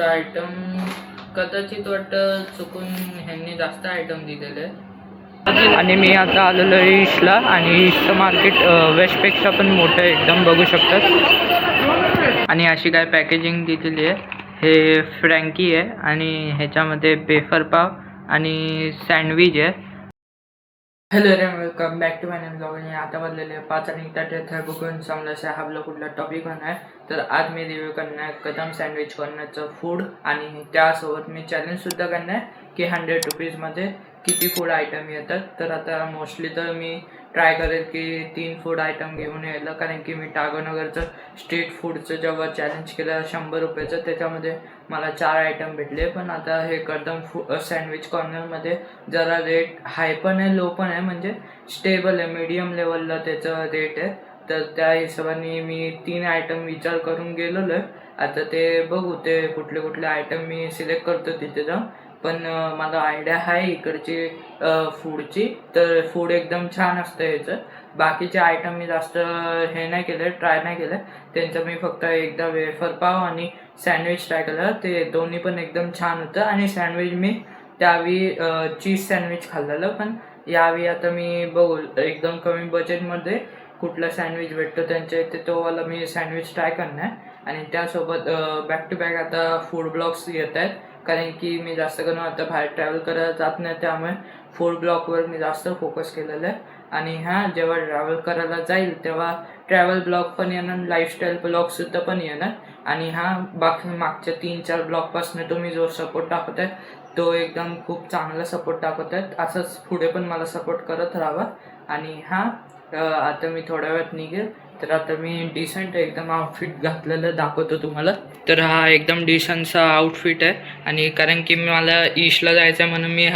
तर आयटम कदाचित वाटतं चुकून ह्यांनी जास्त आयटम दिलेले आणि मी आता आलेलो आहे ईशला आणि ईशचं मार्केट वेस्टपेक्षा पण मोठं आहे एकदम बघू शकतात. आणि अशी काय पॅकेजिंग दिलेली आहे. हे फ्रँकी आहे आणि ह्याच्यामध्ये पेपर पाव आणि सँडविच आहे. हॅलो रे, welcome back to my name blog. आणि आता वाजलेले 5 आणि त्या बघून समजा हा आपला कुठला टॉपिक होणार आहे. तर आज मी रिव्ह्यू करणार आहे कदम सँडविच कॉर्नरचं फूड आणि त्यासोबत मी चॅलेंजसुद्धा करणार आहे की 100 रुपीजमध्ये किती फूड आयटम येतात. तर आता मोस्टली तर मी ट्राय करेल की 3 फूड आयटम घेऊन यायला, कारण की मी टागोनगरचं स्ट्रीट फूडचं जेव्हा चॅलेंज केलं 100 रुपयाचं त्याच्यामध्ये मला 4 आयटम भेटले. पण आता हे कदम सँडविच कॉर्नरमध्ये जरा रेट हाय पण आहे लो पण आहे, म्हणजे स्टेबल आहे, मीडियम लेवलला त्याचं रेट आहे. तर त्या हिशोबाने मी 3 आयटम विचार करून गेलेलो आहे. आता ते बघू ते कुठले कुठले आयटम मी सिलेक्ट करतो तिथे जाऊन. पण मला आयडिया आहे इकडची फूडची, तर फूड एकदम छान असतं ह्याचं. बाकीचे आयटम मी जास्त हे नाही केले, ट्राय नाही केलं. त्यांचं मी फक्त एकदा वेफर पाव आणि सँडविच ट्राय केलं, ते दोन्ही पण एकदम छान होतं. आणि सँडविच मी त्यावेळी चीज सँडविच खाल्लेलं, पण यावेळी आता मी बघू एकदम कमी बजेटमध्ये कुठला सँडविच भेटतो त्यांच्या इथे तोवाला मी सँडविच ट्राय करणार. आणि त्यासोबत बॅक टू बॅक आता फूड ब्लॉग्स येत आहेत, कारण की मी जास्त करून आता बाहेर ट्रॅव्हल करायला जात नाही, त्यामुळे फूड ब्लॉगवर मी जास्त फोकस केलेलं आहे. आणि जेव्हा ट्रॅव्हल करायला जाईल तेव्हा ट्रॅव्हल ब्लॉग पण येणार, लाईफस्टाईल ब्लॉगसुद्धा पण येणार. आणि बाकी मागच्या 3-4 ब्लॉगपासून तुम्ही जो सपोर्ट दाखवत आहे तो एकदम खूप चांगला सपोर्ट दाखवत आहेत. असंच पुढे पण मला सपोर्ट करत राहावा. आणि आता मी थोड्या वेळात निघेल. तर आता मी डिसेंट एकदम आउटफिट घातलेलं दाखवतो तुम्हाला. तर हा एकदम डिसेंटचा आउटफिट आहे. आणि कारण की मला ईशला जायचं आहे म्हणून मी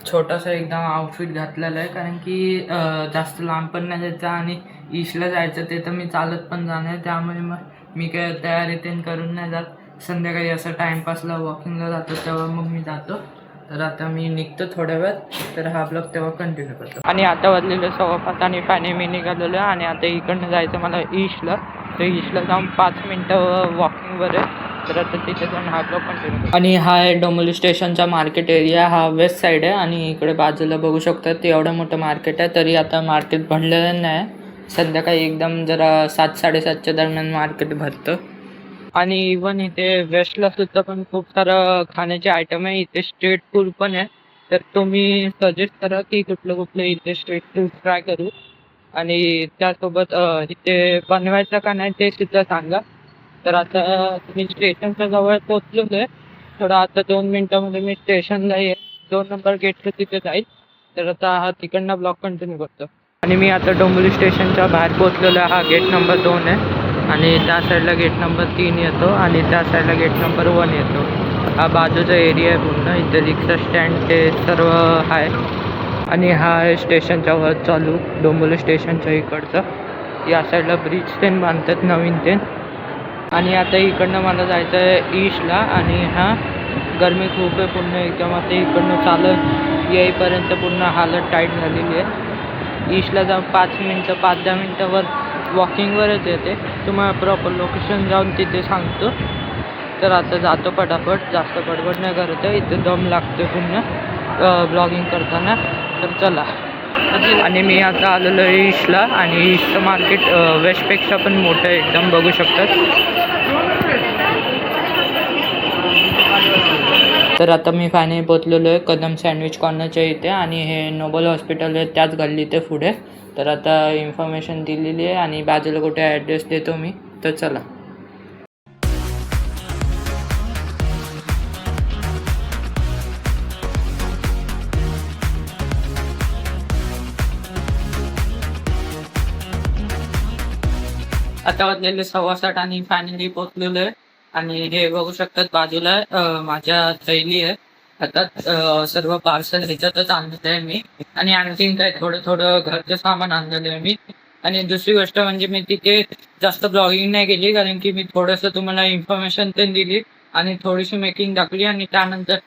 छोटासा एकदम आउटफिट घातलेला आहे, कारण की जास्त लांब पण नाही जायचं आणि ईशला जायचं ते तर मी चालत पण जाणार, त्यामुळे मग मी काय तयारी ते करून नाही जात. संध्याकाळी असं टाईमपासला वॉकिंगला जातो तेव्हा मग मी जातो. तर आता मी निघतो थोड्या वेळात, तर हा ब्लॉग तेव्हा कंटिन्यू करतो. आणि आता वाजलेलं 5:15 आणि फायनली मी निघालेलो आहे. आणि आता इकडनं जायचं मला ईशला. तर ईशला जाऊन 5 मिनटं वॉकिंगवर आहे. तर आता तिथे जाऊन हा ब्लॉग कंटिन्यू. आणि हा आहे डोंबिवली स्टेशनचा मार्केट एरिया, हा वेस्ट साईड आहे. आणि इकडे बाजूला बघू शकतात ते एवढं मोठं मार्केट आहे. तरी आता मार्केट भरलेलं नाही, संध्याकाळी एकदम जरा 7-7:30च्या दरम्यान मार्केट भरतं. आणि इवन इथे वेस्टला सुद्धा पण खूप सारं खाण्याचे आयटम आहे. इथे स्ट्रीट फूड पण आहे. तर तुम्ही सजेस्ट करा की कुठलं इथे स्ट्रीट फूड ट्राय करू. आणि त्यासोबत इथे बनवायचं का नाही ते सुद्धा सांगा. तर आता मी स्टेशनच्या जवळ पोचलेलो आहे. थोडं आता 2 मिनिटामध्ये मी स्टेशनला येईल, 2 नंबर गेटच्या तिथे जाईल. तर आता तिकडनं ब्लॉग कंटिन्यू करतो. आणि मी आता डोंबिवली स्टेशनच्या बाहेर पोचलेलो आहे. हा गेट नंबर 2 आहे. आणि त्या साईडला गेट नंबर 3 येतो आणि त्या साईडला गेट नंबर 1 येतो. हा बाजूचा एरिया आहे पूर्ण. इथे रिक्षा स्टँड ते सर्व आहे. आणि हा आहे स्टेशनच्या वर चालू डोंबिवली स्टेशनच्या इकडचं. या साईडला ब्रिज ते बांधतात नवीन ते. आणि आता इकडनं मला जायचं आहे ईशला. आणि गरमी खूप आहे पूर्ण एकदम. आता इकडनं चालत येईपर्यंत पूर्ण हालत टाईट झालेली आहे. ईशला जाऊन 5-10 मिनटावर वॉकिंगवरच येते. तुम्हाला प्रॉपर लोकेशन जाऊन तिथे सांगतो. तर आता जातो पटापट, जास्त गडबड नाही करत आहे, इथे दम लागते पूर्ण ब्लॉगिंग करताना. तर चला. आणि मी आता आलेलो आहे ईशला आणि ईशचं मार्केट वेस्टपेक्षा पण मोठं आहे एकदम बघू शकतात. तर आता मी फायनली पोचलेलो आहे कदम सँडविच कॉर्नरच्या इथे. आणि हे नोबल हॉस्पिटल आहे त्याच गल्लीते पुढे. तर आता इन्फॉर्मेशन दिलेली आहे आणि बाजूला कुठे ॲड्रेस देतो मी. तर चला. आता वाजलेले 7:15 आणि फायनली पोचलेलो आहे. आणि हे बघू शकतात बाजूला माझ्या थैली आहे. आता सर्व पार्सल ह्याच्यातच आणलेलं आहे मी. आणि आणखीन काय थोडं घरचं सामान आणलेलं आहे मी. आणि दुसरी गोष्ट म्हणजे मी तिथे जास्त ब्लॉगिंग नाही केली, कारण की मी थोडंसं तुम्हाला इन्फॉर्मेशन पण दिली आणि थोडीशी मेकिंग दाखवली. आणि त्यानंतर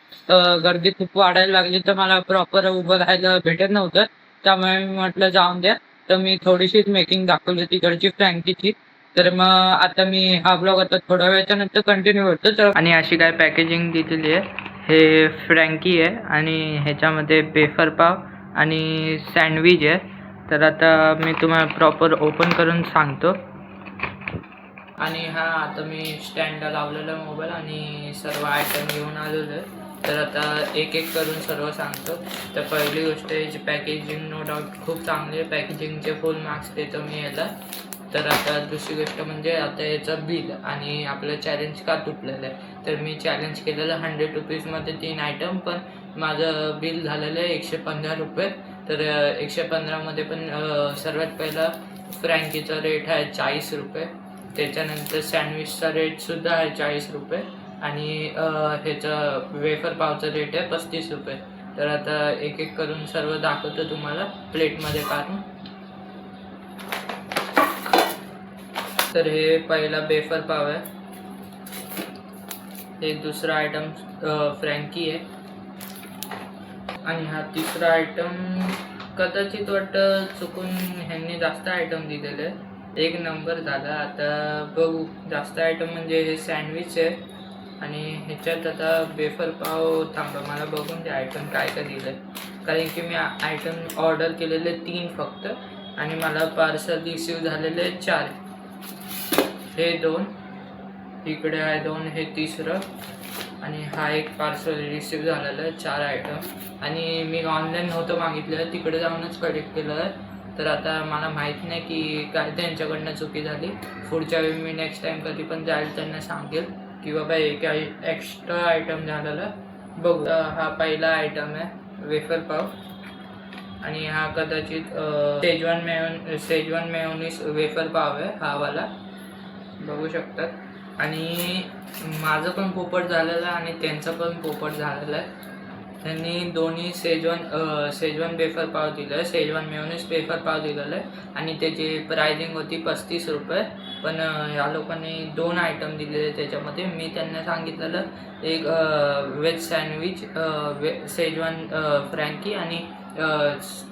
गर्दी खूप वाढायला लागली तर मला प्रॉपर उभं राहायला भेटत नव्हतं, त्यामुळे मी म्हटलं जाऊन द्या. तर मी थोडीशीच मेकिंग दाखवली तिकडची फ्रँकीची. तर मग आता मी हा ब्लॉग आता थोड्या वेळाच्या नंतर कंटिन्यू करतो. तर आणि अशी काय पॅकेजिंग दिलेली आहे. हे फ्रँकी आहे आणि ह्याच्यामध्ये बेफर पाव आणि सँडविच आहे. तर आता मी तुम्हाला प्रॉपर ओपन करून सांगतो. आणि हा आता मी स्टँडला लावलेला मोबाईल आणि सर्व आयटम घेऊन आलेलो आहे. तर आता एक एक करून सर्व सांगतो. तर पहिली गोष्ट याची पॅकेजिंग नो डाऊट खूप चांगली आहे. पॅकेजिंगचे फुल मार्क्स देतो मी याला. तर आता दुसरी गोष्ट म्हणजे आता याचं बिल आणि आपलं चॅलेंज का तुटलेलं आहे. तर मी चॅलेंज केलेलं 100 रुपीजमध्ये 3 आयटम, पण माझं बिल झालेलं आहे 115 रुपये. तर 115मध्ये पण सर्वात पहिला फ्रँकीचा रेट आहे 40 रुपये. त्याच्यानंतर सँडविचचा रेटसुद्धा आहे 40 रुपये आणि ह्याचं वेफर पावचा रेट आहे 35 रुपये. तर आता एक एक करून सर्व दाखवतो तुम्हाला प्लेटमध्ये काढून. तर हे पहिला बेफर पाव आहे. हे दुसरा आयटम फ्रँकी आहे आणि हा तिसरा आयटम कदाचित वाटतं चुकून ह्यांनी जास्त आयटम दिलेले आहे. एक नंबर झाला. आता बघू जास्त आयटम म्हणजे हे सँडविच आहे आणि ह्याच्यात आता बेफर पाव थांबा मला बघून ते आयटम काय काय दिलं आहे. कारण की मी आयटम ऑर्डर केलेले 3 फक्त आणि मला पार्सल रिसीव झालेले 4. हे 2, इकडे आहे 2, हे तिसरं आणि हा एक पार्सल रिसीव झालेला आहे. 4 आयटम आणि मी ऑनलाईन नव्हतं मागितलं, तिकडे जाऊनच कलेक्ट केलं आहे. तर आता मला माहीत नाही की काय त्यांच्याकडनं चुकी झाली. पुढच्या वेळी मी नेक्स्ट टाईम कधी पण जाईल त्यांना सांगेल की बाबा एक एक्स्ट्रा आयटम झालेला. बघू. हा पहिला आयटम आहे वेफर पाव आणि हा कदाचित शेजवान मेयोनीज वेफर पाव आहे हा वाला, बघू शकतात. आणि माझं पण पोपट झालेलं आहे आणि त्यांचं पण पोपट झालेलं आहे. त्यांनी दोन्ही शेजवान वेफर पाव दिलं आहे, शेजवान मेयोनीज वेफर पाव दिलेलं आहे आणि त्याची प्राइसिंग होती 35 रुपये. पण या लोकांनी 2 आयटम दिलेले त्याच्यामध्ये. मी त्यांना सांगितलेलं एक व्हेज सँडविच, शेजवान फ्रँकी आणि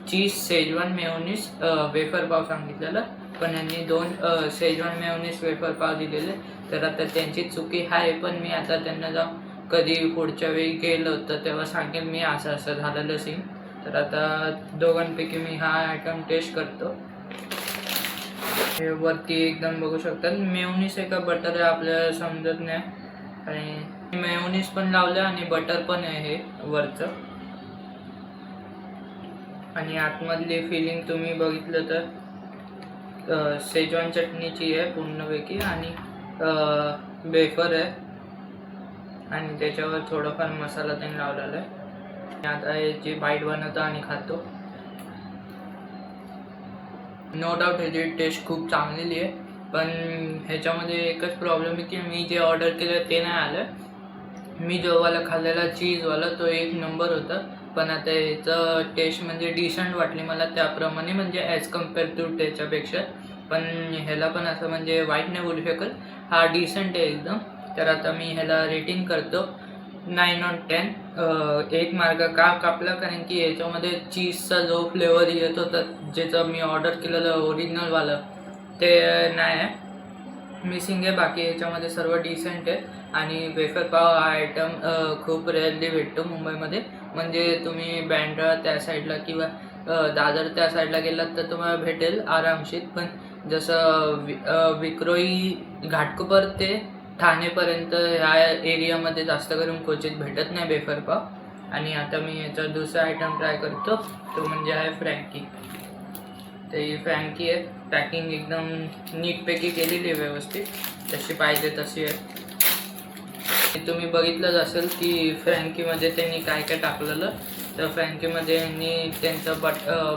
चीज शेजवान मेयोनीज वेफर पाव सांगितलेलं, पण यांनी 2 शेजवान मेयोनीज वेफर पाव दिलेले. तर आता त्यांची चुकी आहे, पण मी आता त्यांना जाऊन कधी पुढच्या वेळी गेलो तर तेव्हा सांगेल मी असं असं झालेलं सीन. तर आता दोघांपैकी मी हा आयटम टेस्ट करतो. हे वरती एकदम बघू शकतात मेयोनीज आहे का बटर आहे आपल्याला समजत नाही आणि मेयोनीज पण लावलं आणि बटर पण आहे हे वरचं. आणि आतमधली फिलिंग तुम्ही बघितलं तर शेजवान चटणीची आहे पूर्णपैकी आणि वेफर आहे आणि त्याच्यावर थोडंफार मसाला त्यांनी लावलेला आहे. आता याची बाईट बनवतो आणि खातो. नो डाऊट ह्याची टेस्ट खूप चांगलेली आहे, पण ह्याच्यामध्ये एकच प्रॉब्लेम आहे की मी जे ऑर्डर केलं ते नाही आलं. मी जोवाला खाल्लेला चीजवाला तो एक नंबर होता, पण आता ह्याचं टेस्ट म्हणजे डिसेंट वाटली मला त्याप्रमाणे, म्हणजे ॲज कम्पेअर टू त्याच्यापेक्षा. पण ह्याला पण असं म्हणजे वाईट नाही बोलू शकत, हा डिसेंट आहे एकदम. तर आता मी ह्याला रेटिंग करतो 9/10. एक मार्क का कापला कारण की याच्यामध्ये चीजचा जो फ्लेवर येत होता ज्याचं मी ऑर्डर केलेलं ओरिजिनलवालं ते नाही आहे, मिसिंग आहे. बाकी याच्यामध्ये सर्व डिसेंट आहे. आणि वेफर पाव हा आयटम खूप रेअरली भेटतो मुंबईमध्ये. म्हणजे तुम्ही बँड्रा त्या साईडला किंवा दादर त्या साईडला गेलात तर तुम्हाला भेटेल आरामशीर, पण जसं विक्रोळी घाटकोपर ते ठाणेपर्यंत ह्या एरियामध्ये जास्त करून क्वचित भेटत नाही वेफर पाव. आणि आता मी याचा दुसरा आयटम ट्राय करतो, तो म्हणजे आहे फ्रँकी. तर ही फ्रँकी आहे, पॅकिंग एकदम नीटपैकी केलेली आहे, व्यवस्थित जशी पाहिजे तशी आहे. तुम्ही बघितलंच असेल की फ्रँकीमध्ये त्यांनी काय काय टाकलेलं. तर फ्रँकीमध्ये यांनी त्यांचा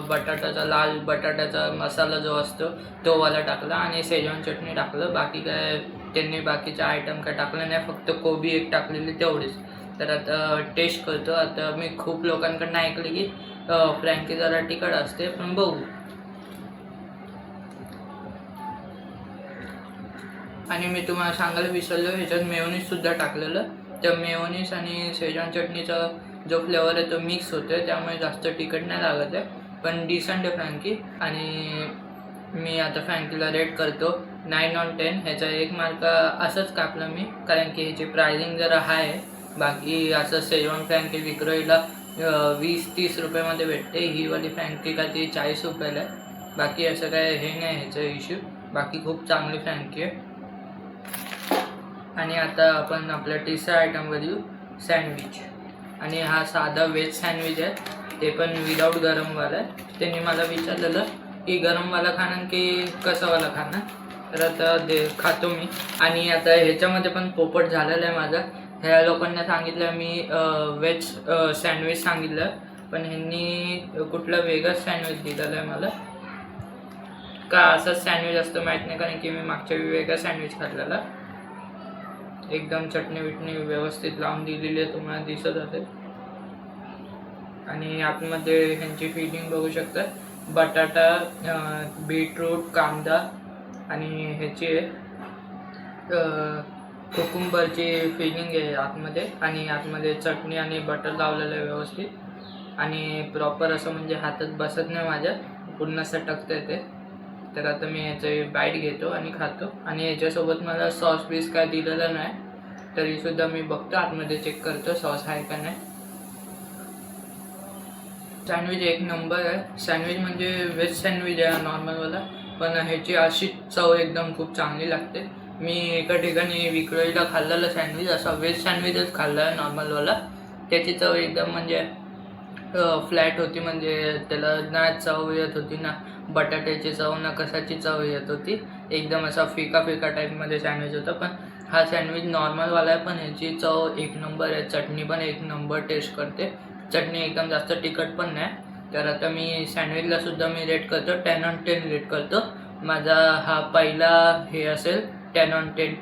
बटाटाचा लाल बटाट्याचा मसाला जो असतो तो वाला टाकला आणि शेजवान चटणी टाकलं. बाकी काय त्यांनी बाकीचे आयटम काय टाकलं नाही, फक्त कोबी एक टाकलेली तेवढीच. तर आता टेस्ट करतो. आता मी खूप लोकांकडून ऐकलं की फ्रँकी जरा तिखट असते, पण बघू. आणि मी तुम्हाला सांगायला विसरलो, ह्याच्यात मेयोनीजसुद्धा टाकलेलं. त्या मेयोनीज आणि शेजवान चटणीचा जो फ्लेवर आहे तो मिक्स होतो आहे, त्यामुळे जास्त तिखट नाही लागत आहे, पण डिसेंट आहे फ्रँकी. आणि मी आता फ्रँकीला रेट करतो 9 on 10. ह्याचा 1 मार्क असंच कापला मी, कारण की ह्याची प्राइसिंग जरा हाय आहे. बाकी असं शेजवान फ्रँकी विक्रोळीला 20-30 रुपयामध्ये भेटते. ही वाली फ्रँकी का ती 40 रुपयाला आहे. बाकी असं काय हे नाही ह्याचा इश्यू. बाकी खूप चांगली फ्रँकी आहे. आणि आता आपण आपल्या तिसऱ्या आयटमवर येऊ, सँडविच. आणि हा साधा व्हेज सँडविच आहे, ते पण विदाऊट गरमवाला आहे. त्यांनी मला विचारलेलं की गरमवाला खाणं की कसावाला खाणं, तर आता खातो मी. आणि आता ह्याच्यामध्ये पण पोपट झालेला आहे माझा. ह्या लोकांना सांगितलं मी व्हेज सँडविच सांगितलं, पण ह्यांनी कुठला वेगळाच सँडविच दिलेला आहे मला. का असंच सँडविच असतं माहीत नाही, कारण की मी मागच्या वेगळा सँडविच खाल्लेला. एकदम चटणी बिटणी व्यवस्थित लावून दिलेली आहे, तुम्हाला दिसत असेल. आणि आतमध्ये ह्यांची फिलिंग बघू शकता, बटाटा, बीटरूट, कांदा आणि ह्याची आहे कुकुंबरची फिलिंग आहे आतमध्ये. आणि आतमध्ये चटणी आणि बटर लावलेलं आहे व्यवस्थित. आणि प्रॉपर असं म्हणजे हातात बसत नाही माझ्या, पूर्ण सटकतं ते. तर आता मी ह्याचे बाईट घेतो आणि खातो. आणि ह्याच्यासोबत मला सॉस बीस काय दिलेलं नाही, तरीसुद्धा मी बघतो आतमध्ये, चेक करतो सॉस आहे का नाही. सँडविच 1 नंबर आहे. सँडविच म्हणजे व्हेज सँडविच आहे नॉर्मलवाला, पण ह्याची अशी चव एकदम खूप चांगली लागते. मी एका ठिकाणी विक्रोळीला खाल्लेलं सँडविच, असा व्हेज सँडविचच खाल्ला आहे नॉर्मलवाला. त्याची चव एकदम म्हणजे फ्लॅट होती, म्हणजे त्याला ना चव येत होती, ना बटाट्याची चव, ना कशाची चव येत होती. एकदम असा फिका फिका टाईपमध्ये सँडविच होता. पण हा सँडविच नॉर्मलवाला आहे, पण ह्याची चव 1 नंबर आहे. चटणी पण 1 नंबर टेस्ट करते. चटणी एकदम जास्त तिखट पण नाही. तर आता मी सँडविचलासुद्धा मी रेट करतो 10 on 10 रेट करतो. माझा हा पहिला हे असेल 10 on 10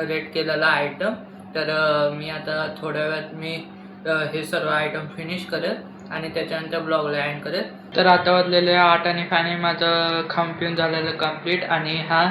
रेट केलेला आयटम. तर मी आता थोड्या वेळात मी हे सर्व आयटम फिनिश करेल आणि त्याच्यानंतर ब्लॉगला एंड करेल. तर आता वाजलेले 8 आणि फायनली माझं खाऊन पिऊन झालेलं कंप्लीट. आणि हा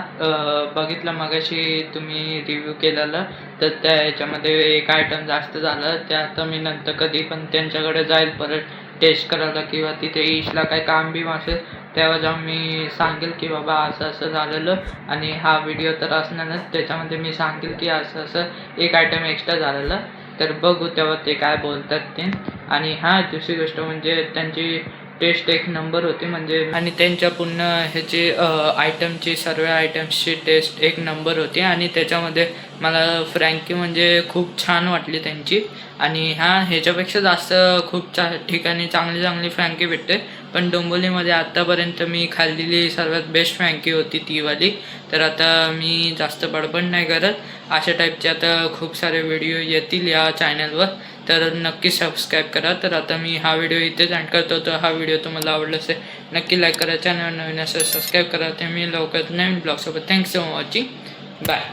बघितलं मगाशी तुम्ही रिव्ह्यू केलेला, तर त्या ह्याच्यामध्ये एक आयटम जास्त झालं. ते आता मी नंतर कधी पण त्यांच्याकडे जाईल परत टेस्ट करायला, किंवा तिथे ईशला काही काम बिम असेल तेव्हा जाऊन मी सांगेल की बाबा असं असं झालेलं. आणि हा व्हिडिओ तर असणारच, त्याच्यामध्ये मी सांगेल की असं असं एक आयटम एक्स्ट्रा झालेलं. तर बघू तेव्हा ते काय बोलतात ते. आणि हां, दुसरी गोष्ट म्हणजे त्यांची टेस्ट 1 नंबर होती, म्हणजे आणि त्यांच्या पूर्ण ह्याची आयटमची सर्व आयटम्सची टेस्ट 1 नंबर होती. आणि त्याच्यामध्ये मला फ्रँकी म्हणजे खूप छान वाटली त्यांची. आणि ह्याच्यापेक्षा जास्त खूप ठिकाणी चांगली चांगली फ्रँकी भेटते, पण डोंबिवलीमध्ये आत्तापर्यंत मी खाल्लेली सर्वात बेस्ट फ्रँकी होती ती वाली. तर आता मी जास्त बडबड नाही करत. अशा टाईपचे आता खूप सारे व्हिडिओ येतील या चॅनलवर, तर नक्की सबस्क्राईब करा. तर आता मी हा व्हिडिओ इथेच एंड करतो. तर हा व्हिडिओ तुम्हाला आवडला असेल नक्की लाईक करा, चॅनल नवीन असेल सबस्क्राईब करा. ते मी लवकरच नवीन ब्लॉगसोबत. Thanks for watching, bye.